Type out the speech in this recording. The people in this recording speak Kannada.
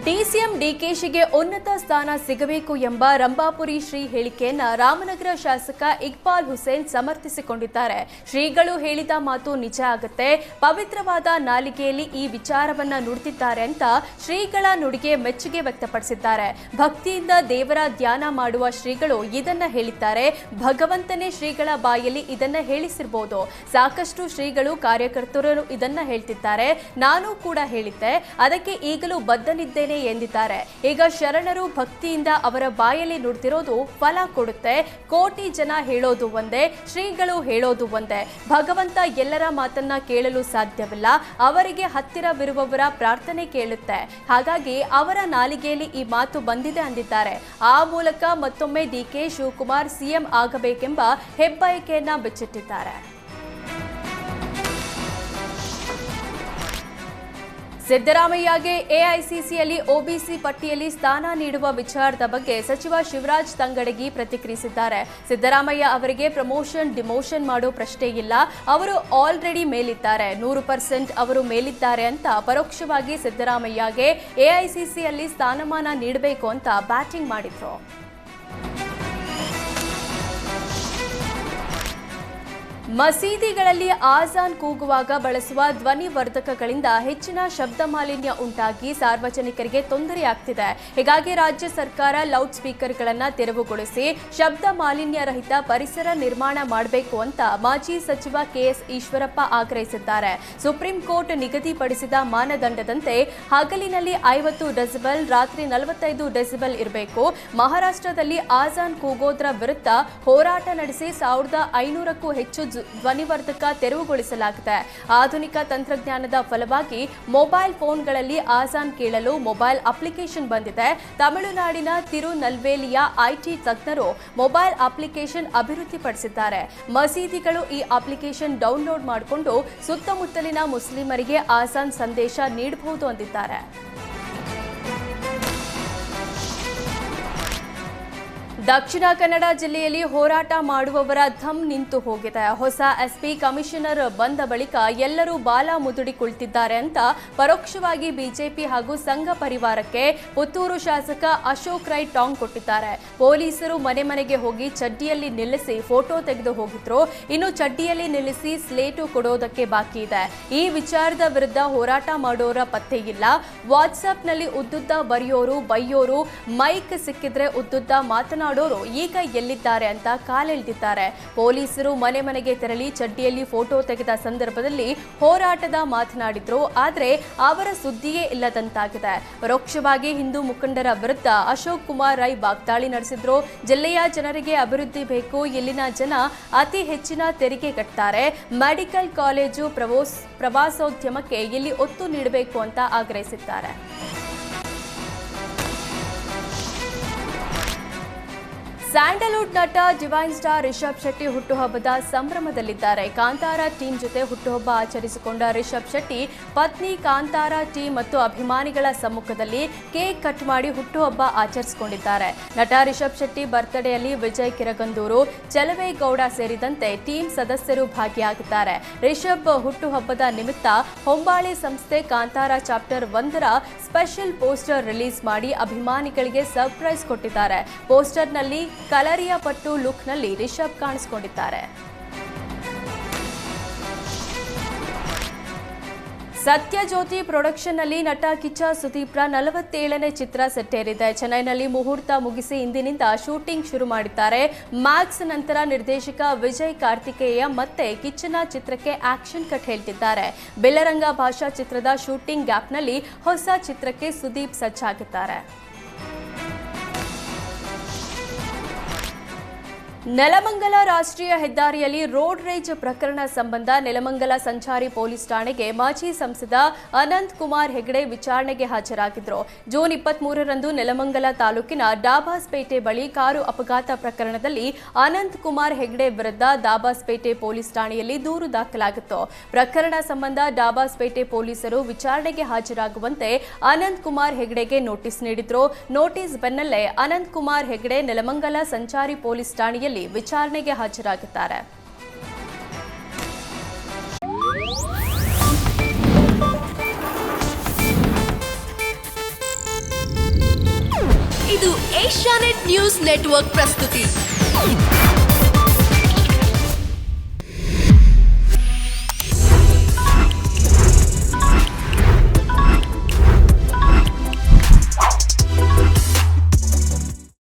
ಡಿಸಿಎಂ ಡಿಕೆಶಿಗೆ ಉನ್ನತ ಸ್ಥಾನ ಸಿಗಬೇಕು ಎಂಬ ರಂಭಾಪುರಿ ಶ್ರೀ ಹೇಳಿಕೆಯನ್ನ ರಾಮನಗರ ಶಾಸಕ ಇಕ್ಬಾಲ್ ಹುಸೇನ್ ಸಮರ್ಥಿಸಿಕೊಂಡಿದ್ದಾರೆ. ಶ್ರೀಗಳು ಹೇಳಿದ ಮಾತು ನಿಜ ಆಗುತ್ತೆ, ಪವಿತ್ರವಾದ ನಾಲಿಗೆಯಲ್ಲಿ ಈ ವಿಚಾರವನ್ನ ನುಡಿದಿದ್ದಾರೆ ಅಂತ ಶ್ರೀಗಳ ನುಡಿಗೆ ಮೆಚ್ಚುಗೆ ವ್ಯಕ್ತಪಡಿಸಿದ್ದಾರೆ. ಭಕ್ತಿಯಿಂದ ದೇವರ ಧ್ಯಾನ ಮಾಡುವ ಶ್ರೀಗಳು ಇದನ್ನ ಹೇಳಿದ್ದಾರೆ. ಭಗವಂತನೇ ಶ್ರೀಗಳ ಬಾಯಲ್ಲಿ ಇದನ್ನ ಹೇಳಿಸಿರಬಹುದು. ಸಾಕಷ್ಟು ಶ್ರೀಗಳು ಕಾರ್ಯಕರ್ತರು ಇದನ್ನ ಹೇಳ್ತಿದ್ದಾರೆ. ನಾನು ಕೂಡ ಹೇಳಿದ್ದೆ, ಅದಕ್ಕೆ ಈಗಲೂ ಬದ್ಧನಿದ್ದೇನೆ ಎಂದಿದ್ದಾರೆ. ಈಗ ಶರಣರು ಭಕ್ತಿಯಿಂದ ಅವರ ಬಾಯಲ್ಲಿ ನುಡಿದಿರೋದು ಫಲ ಕೊಡುತ್ತೆ. ಕೋಟಿ ಜನ ಹೇಳೋದು ಒಂದೇ, ಶ್ರೀಗಳು ಹೇಳೋದು ಒಂದೇ. ಭಗವಂತ ಎಲ್ಲರ ಮಾತನ್ನ ಕೇಳಲು ಸಾಧ್ಯವಿಲ್ಲ, ಅವರಿಗೆ ಹತ್ತಿರವಿರುವವರ ಪ್ರಾರ್ಥನೆ ಕೇಳುತ್ತೆ. ಹಾಗಾಗಿ ಅವರ ನಾಲಿಗೆಯಲ್ಲಿ ಈ ಮಾತು ಬಂದಿದೆ ಅಂದಿದ್ದಾರೆ. ಆ ಮೂಲಕ ಮತ್ತೊಮ್ಮೆ ಡಿಕೆ ಶಿವಕುಮಾರ್ ಸಿಎಂ ಆಗಬೇಕೆಂಬ ಹೆಬ್ಬಯಕೆಯನ್ನ ಬಿಚ್ಚಿಟ್ಟಿದ್ದಾರೆ. ಸಿದ್ದರಾಮಯ್ಯಗೆ ಎಐಸಿಸಿಯಲ್ಲಿ ಒಬಿಸಿ ಪಟ್ಟಿಯಲ್ಲಿ ಸ್ಥಾನ ನೀಡುವ ವಿಚಾರದ ಬಗ್ಗೆ ಸಚಿವ ಶಿವರಾಜ್ ತಂಗಡಗಿ ಪ್ರತಿಕ್ರಿಯಿಸಿದ್ದಾರೆ. ಸಿದ್ದರಾಮಯ್ಯ ಅವರಿಗೆ ಪ್ರಮೋಷನ್ ಡಿಮೋಷನ್ ಮಾಡೋ ಪ್ರಶ್ನೆ ಇಲ್ಲ, ಅವರು ಆಲ್ರೆಡಿ ಮೇಲಿದ್ದಾರೆ, 100% ಅವರು ಮೇಲಿದ್ದಾರೆ ಅಂತ ಪರೋಕ್ಷವಾಗಿ ಸಿದ್ದರಾಮಯ್ಯಗೆ ಎಐಸಿಸಿಯಲ್ಲಿ ಸ್ಥಾನಮಾನ ನೀಡಬೇಕು ಅಂತ ಬ್ಯಾಟಿಂಗ್ ಮಾಡಿದ್ರು. ಮಸೀದಿಗಳಲ್ಲಿ ಆಜಾನ್ ಕೂಗುವಾಗ ಬಳಸುವ ಧ್ವನಿವರ್ಧಕಗಳಿಂದ ಹೆಚ್ಚಿನ ಶಬ್ದ ಮಾಲಿನ್ಯ ಉಂಟಾಗಿ ಸಾರ್ವಜನಿಕರಿಗೆ ತೊಂದರೆಯಾಗ್ತಿದೆ. ಹೀಗಾಗಿ ರಾಜ್ಯ ಸರ್ಕಾರ ಲೌಡ್ ಸ್ಪೀಕರ್ಗಳನ್ನು ತೆರವುಗೊಳಿಸಿ ಶಬ್ದ ಮಾಲಿನ್ಯ ರಹಿತ ಪರಿಸರ ನಿರ್ಮಾಣ ಮಾಡಬೇಕು ಅಂತ ಮಾಜಿ ಸಚಿವ ಕೆಎಸ್ ಈಶ್ವರಪ್ಪ ಆಗ್ರಹಿಸಿದ್ದಾರೆ. ಸುಪ್ರೀಂ ಕೋರ್ಟ್ ನಿಗದಿಪಡಿಸಿದ ಮಾನದಂಡದಂತೆ ಹಗಲಿನಲ್ಲಿ 50 ಡೆಸಿಬಲ್, ರಾತ್ರಿ 45 ಡೆಸಿಬಲ್ ಇರಬೇಕು. ಮಹಾರಾಷ್ಟ್ರದಲ್ಲಿ ಆಜಾನ್ ಕೂಗೋದ್ರ ವಿರುದ್ಧ ಹೋರಾಟ ನಡೆಸಿ 1500ಕ್ಕೂ ಹೆಚ್ಚು ಧ್ವನಿವರ್ಧಕ ತೆರವುಗೊಳಿಸಲಾಗಿದೆ. ಆಧುನಿಕ ತಂತ್ರಜ್ಞಾನದ ಫಲವಾಗಿ ಮೊಬೈಲ್ ಫೋನ್ಗಳಲ್ಲಿ ಆಜಾನ್ ಕೇಳಲು ಮೊಬೈಲ್ ಅಪ್ಲಿಕೇಶನ್ ಬಂದಿದೆ. ತಮಿಳುನಾಡಿನ ತಿರುನಲ್ವೇಲಿಯ ಐಟಿ ತಜ್ಞರು ಮೊಬೈಲ್ ಅಪ್ಲಿಕೇಶನ್ ಅಭಿವೃದ್ಧಿಪಡಿಸಿದ್ದಾರೆ. ಮಸೀದಿಗಳು ಈ ಅಪ್ಲಿಕೇಶನ್ ಡೌನ್ಲೋಡ್ ಮಾಡಿಕೊಂಡು ಸುತ್ತಮುತ್ತಲಿನ ಮುಸ್ಲಿಮರಿಗೆ ಆಜಾನ್ ಸಂದೇಶ ನೀಡಬಹುದು ಅಂದಿದ್ದಾರೆ. ದಕ್ಷಿಣ ಕನ್ನಡ ಜಿಲ್ಲೆಯಲ್ಲಿ ಹೋರಾಟ ಮಾಡುವವರ ಧಮ್ ನಿಂತು ಹೋಗಿದೆ. ಹೊಸ ಎಸ್ಪಿ ಕಮಿಷನರ್ ಬಂದ ಬಳಿಕ ಎಲ್ಲರೂ ಬಾಲ ಮುದುಡಿ ಕುಳಿತಿದ್ದಾರೆ ಅಂತ ಪರೋಕ್ಷವಾಗಿ ಬಿಜೆಪಿ ಹಾಗೂ ಸಂಘ ಪರಿವಾರಕ್ಕೆ ಪುತ್ತೂರು ಶಾಸಕ ಅಶೋಕ್ ರೈ ಟಾಂಗ್ ಕೊಟ್ಟಿದ್ದಾರೆ. ಪೊಲೀಸರು ಮನೆ ಮನೆಗೆ ಹೋಗಿ ಚಡ್ಡಿಯಲ್ಲಿ ನಿಲ್ಲಿಸಿ ಫೋಟೋ ತೆಗೆದು ಹೋಗಿದ್ರು. ಇನ್ನು ಚಡ್ಡಿಯಲ್ಲಿ ನಿಲ್ಲಿಸಿ ಸ್ಲೇಟು ಕೊಡೋದಕ್ಕೆ ಬಾಕಿ ಇದೆ. ಈ ವಿಚಾರದ ವಿರುದ್ಧ ಹೋರಾಟ ಮಾಡೋರ ಪತ್ತೆ ಇಲ್ಲ. ವಾಟ್ಸ್ಆಪ್ನಲ್ಲಿ ಉದ್ದುದ್ದ ಬರೆಯೋರು, ಬೈಯೋರು, ಮೈಕ್ ಸಿಕ್ಕಿದ್ರೆ ಉದ್ದುದ್ದ ಮಾತನಾಡೋರು ಈಗ ಎಲ್ಲಿದ್ದಾರೆ ಅಂತ ಕಾಲೆಳೆದಿದ್ದಾರೆ. ಪೊಲೀಸರು ಮನೆ ಮನೆಗೆ ತೆರಳಿ ಚಡ್ಡಿಯಲ್ಲಿ ಫೋಟೋ ತೆಗೆದ ಸಂದರ್ಭದಲ್ಲಿ ಹೋರಾಟದ ಮಾತನಾಡಿದ್ರು. ಆದರೆ ಅವರ ಸುದ್ದಿಯೇ ಇಲ್ಲದಂತಾಗಿದೆ. ಪರೋಕ್ಷವಾಗಿ ಹಿಂದೂ ಮುಖಂಡರ ವಿರುದ್ಧ ಅಶೋಕ್ ಕುಮಾರ್ ರೈ ವಾಗ್ದಾಳಿ ನಡೆಸಿದ್ರು. ಜಿಲ್ಲೆಯ ಜನರಿಗೆ ಅಭಿವೃದ್ಧಿ ಬೇಕು, ಇಲ್ಲಿನ ಜನ ಅತಿ ಹೆಚ್ಚಿನ ತೆರಿಗೆ ಕಟ್ತಾರೆ. ಮೆಡಿಕಲ್ ಕಾಲೇಜು ಪ್ರವಾಸೋದ್ಯಮಕ್ಕೆ ಇಲ್ಲಿ ಒತ್ತು ನೀಡಬೇಕು ಅಂತ ಆಗ್ರಹಿಸಿದ್ದಾರೆ. ಸ್ಯಾಂಡಲ್ವುಡ್ ನಟ ಡಿವೈನ್ ಸ್ಟಾರ್ ರಿಷಬ್ ಶೆಟ್ಟಿ ಹುಟ್ಟುಹಬ್ಬದ ಸಂಭ್ರಮದಲ್ಲಿದ್ದಾರೆ. ಕಾಂತಾರ ಟೀಮ್ ಜೊತೆ ಹುಟ್ಟುಹಬ್ಬ ಆಚರಿಸಿಕೊಂಡ ರಿಷಬ್ ಶೆಟ್ಟಿ ಪತ್ನಿ ಕಾಂತಾರ ಟೀಮ್ ಮತ್ತು ಅಭಿಮಾನಿಗಳ ಸಮ್ಮುಖದಲ್ಲಿ ಕೇಕ್ ಕಟ್ ಮಾಡಿ ಹುಟ್ಟುಹಬ್ಬ ಆಚರಿಸಿಕೊಂಡಿದ್ದಾರೆ. ನಟ ರಿಷಬ್ ಶೆಟ್ಟಿ ಬರ್ತ್ಡೇಯಲ್ಲಿ ವಿಜಯ್ ಕಿರಗಂದೂರು, ಚಲವೇಗೌಡ ಸೇರಿದಂತೆ ಟೀಮ್ ಸದಸ್ಯರು ಭಾಗಿಯಾಗಿದ್ದಾರೆ. ರಿಷಬ್ ಹುಟ್ಟುಹಬ್ಬದ ನಿಮಿತ್ತ ಹೊಂಬಾಳೆ ಸಂಸ್ಥೆ ಕಾಂತಾರ ಚಾಪ್ಟರ್ 1ರ ಸ್ಪೆಷಲ್ ಪೋಸ್ಟರ್ ರಿಲೀಸ್ ಮಾಡಿ ಅಭಿಮಾನಿಗಳಿಗೆ ಸರ್ಪ್ರೈಸ್ ಕೊಟ್ಟಿದ್ದಾರೆ. ಪೋಸ್ಟರ್ನಲ್ಲಿ ಕಲರಿಯ ಪಟ್ಟು ಲುಕ್ನಲ್ಲಿ ರಿಷಬ್ ಕಾಣಿಸಿಕೊಂಡಿದ್ದಾರೆ. ಸತ್ಯಜ್ಯೋತಿ ಪ್ರೊಡಕ್ಷನ್ನಲ್ಲಿ ನಟ ಕಿಚ್ಚ ಸುದೀಪ್ರ 47ನೇ ಚಿತ್ರ ಸೆಟ್ಟೇರಿದೆ. ಚೆನ್ನೈನಲ್ಲಿ ಮುಹೂರ್ತ ಮುಗಿಸಿ ಇಂದಿನಿಂದ ಶೂಟಿಂಗ್ ಶುರು ಮಾಡಿದ್ದಾರೆ. ಮ್ಯಾಕ್ಸ್ ನಂತರ ನಿರ್ದೇಶಕ ವಿಜಯ್ ಕಾರ್ತಿಕೇಯ ಮತ್ತೆ ಕಿಚ್ಚನ ಚಿತ್ರಕ್ಕೆ ಆಕ್ಷನ್ ಕಟ್ ಹೇಳ್ತಿದ್ದಾರೆ. ಬೆಲ್ಲರಂಗ ಭಾಷಾ ಚಿತ್ರದ ಶೂಟಿಂಗ್ ಗ್ಯಾಪ್ನಲ್ಲಿ ಹೊಸ ಚಿತ್ರಕ್ಕೆ ಸುದೀಪ್ ಸಜ್ಜಾಗಿದ್ದಾರೆ. ನೆಲಮಂಗಲ ರಾಷ್ಟ್ರೀಯ ಹೆದ್ದಾರಿಯಲ್ಲಿ ರೋಡ್ ರೇಜ್ ಪ್ರಕರಣ ಸಂಬಂಧ ನೆಲಮಂಗಲ ಸಂಚಾರಿ ಪೊಲೀಸ್ ಠಾಣೆಗೆ ಮಾಜಿ ಸಂಸದ ಅನಂತ್ ಕುಮಾರ್ ಹೆಗಡೆ ವಿಚಾರಣೆಗೆ ಹಾಜರಾಗಿದ್ದರು. ಜೂನ್ 23ರಂದು ನೆಲಮಂಗಲ ತಾಲೂಕಿನ ಡಾಬಾಸ್ಪೇಟೆ ಬಳಿ ಕಾರು ಅಪಘಾತ ಪ್ರಕರಣದಲ್ಲಿ ಅನಂತ್ ಕುಮಾರ್ ಹೆಗಡೆ ವಿರುದ್ಧ ಡಾಬಾಸ್ಪೇಟೆ ಪೊಲೀಸ್ ಠಾಣೆಯಲ್ಲಿ ದೂರು ದಾಖಲಾಗಿತ್ತು. ಪ್ರಕರಣ ಸಂಬಂಧ ಡಾಬಾಸ್ಪೇಟೆ ಪೊಲೀಸರು ವಿಚಾರಣೆಗೆ ಹಾಜರಾಗುವಂತೆ ಅನಂತ್ ಕುಮಾರ್ ಹೆಗಡೆಗೆ ನೋಟಿಸ್ ನೀಡಿದ್ರು. ನೋಟಿಸ್ ಬೆನ್ನಲ್ಲೇ ಅನಂತ್ ಕುಮಾರ್ ಹೆಗಡೆ ನೆಲಮಂಗಲ ಸಂಚಾರಿ ಪೊಲೀಸ್ ಠಾಣೆಯಲ್ಲಿ ವಿಚಾರಣೆಗೆ ಹಾಜರಾಗಿದ್ದಾರೆ. ಇದು ಏಷ್ಯಾನೆಟ್ ನ್ಯೂಸ್ ನೆಟ್ವರ್ಕ್ ಪ್ರಸ್ತುತಿ.